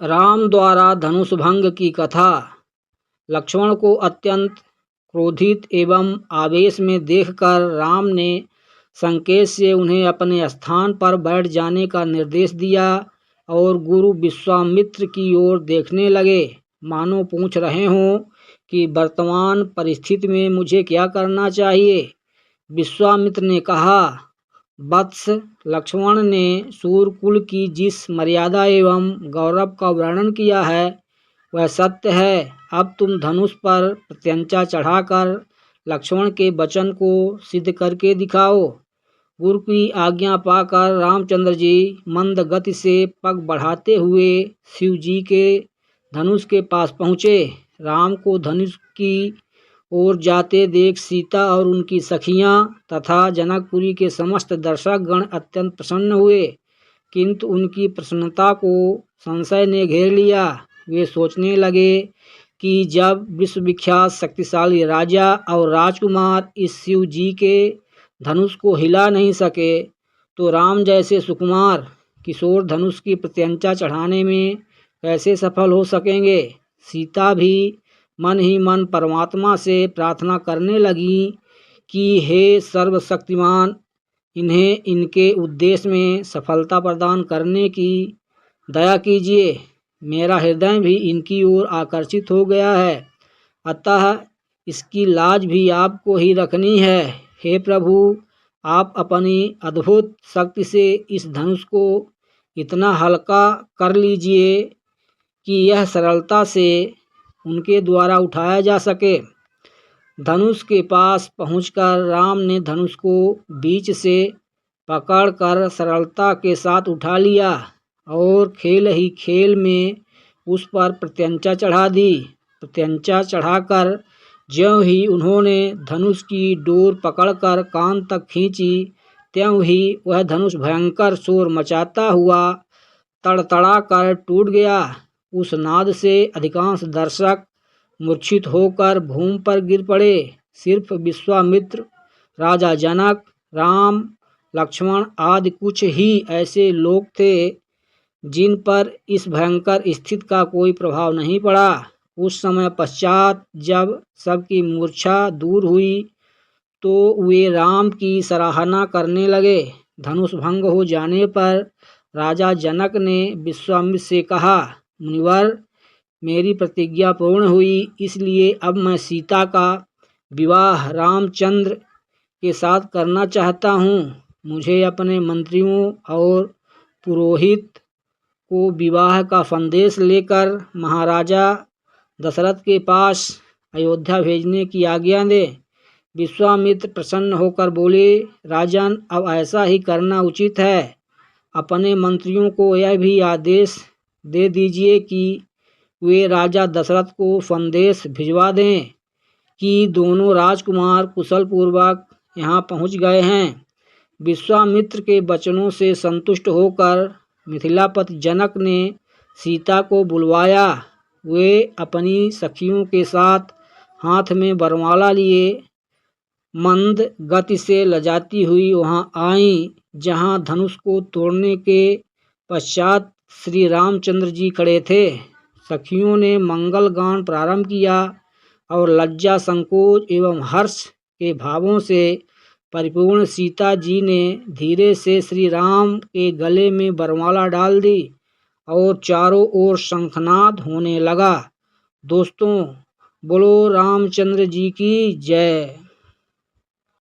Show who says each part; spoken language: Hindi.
Speaker 1: राम द्वारा धनुष भंग की कथा। लक्ष्मण को अत्यंत क्रोधित एवं आवेश में देखकर राम ने संकेत से उन्हें अपने स्थान पर बैठ जाने का निर्देश दिया और गुरु विश्वामित्र की ओर देखने लगे, मानो पूछ रहे हों कि वर्तमान परिस्थिति में मुझे क्या करना चाहिए। विश्वामित्र ने कहा, वत्स, लक्ष्मण ने सूर्यकुल की जिस मर्यादा एवं गौरव का वर्णन किया है वह सत्य है। अब तुम धनुष पर प्रत्यंचा चढ़ाकर लक्ष्मण के वचन को सिद्ध करके दिखाओ। गुरु की आज्ञा पाकर रामचंद्र जी मंद गति से पग बढ़ाते हुए शिव जी के धनुष के पास पहुँचे। राम को धनुष की ओर जाते देख सीता और उनकी सखियां तथा जनकपुरी के समस्त दर्शक गण अत्यंत प्रसन्न हुए, किंतु उनकी प्रसन्नता को संशय ने घेर लिया। वे सोचने लगे कि जब विश्वविख्यात शक्तिशाली राजा और राजकुमार इस शिव जी के धनुष को हिला नहीं सके, तो राम जैसे सुकुमार किशोर धनुष की प्रत्यंचा चढ़ाने में कैसे सफल हो सकेंगे। सीता भी मन ही मन परमात्मा से प्रार्थना करने लगी कि हे सर्वशक्तिमान, इन्हें इनके उद्देश्य में सफलता प्रदान करने की दया कीजिए। मेरा हृदय भी इनकी ओर आकर्षित हो गया है, अतः इसकी लाज भी आपको ही रखनी है। हे प्रभु, आप अपनी अद्भुत शक्ति से इस धनुष को इतना हल्का कर लीजिए कि यह सरलता से उनके द्वारा उठाया जा सके। धनुष के पास पहुंचकर राम ने धनुष को बीच से पकड़कर सरलता के साथ उठा लिया और खेल ही खेल में उस पर प्रत्यंचा चढ़ा दी। प्रत्यंचा चढ़ाकर ज्यों ही उन्होंने धनुष की डोर पकड़कर कान तक खींची, त्यों ही वह धनुष भयंकर शोर मचाता हुआ तड़तड़ा कर टूट गया। उस नाद से अधिकांश दर्शक मूर्छित होकर भूमि पर गिर पड़े। सिर्फ विश्वामित्र, राजा जनक, राम, लक्ष्मण आदि कुछ ही ऐसे लोग थे जिन पर इस भयंकर स्थिति का कोई प्रभाव नहीं पड़ा। उस समय पश्चात जब सबकी मूर्छा दूर हुई तो वे राम की सराहना करने लगे। धनुष भंग हो जाने पर राजा जनक ने विश्वामित्र से कहा, मुनिवर, मेरी प्रतिज्ञा पूर्ण हुई, इसलिए अब मैं सीता का विवाह रामचंद्र के साथ करना चाहता हूँ। मुझे अपने मंत्रियों और पुरोहित को विवाह का संदेश लेकर महाराजा दशरथ के पास अयोध्या भेजने की आज्ञा दे। विश्वामित्र प्रसन्न होकर बोले, राजन, अब ऐसा ही करना उचित है। अपने मंत्रियों को यह भी आदेश दे दीजिए कि वे राजा दशरथ को संदेश भिजवा दें कि दोनों राजकुमार कुशल पूर्वक यहाँ पहुँच गए हैं। विश्वामित्र के वचनों से संतुष्ट होकर मिथिलापति जनक ने सीता को बुलवाया। वे अपनी सखियों के साथ हाथ में वरमाला लिए मंद गति से लजाती हुई वहां आईं, जहां धनुष को तोड़ने के पश्चात श्री रामचंद्र जी खड़े थे। सखियों ने मंगल गान प्रारंभ किया और लज्जा, संकोच एवं हर्ष के भावों से परिपूर्ण सीता जी ने धीरे से श्री राम के गले में वरमाला डाल दी और चारों ओर शंखनाद होने लगा। दोस्तों, बोलो रामचंद्र जी की जय।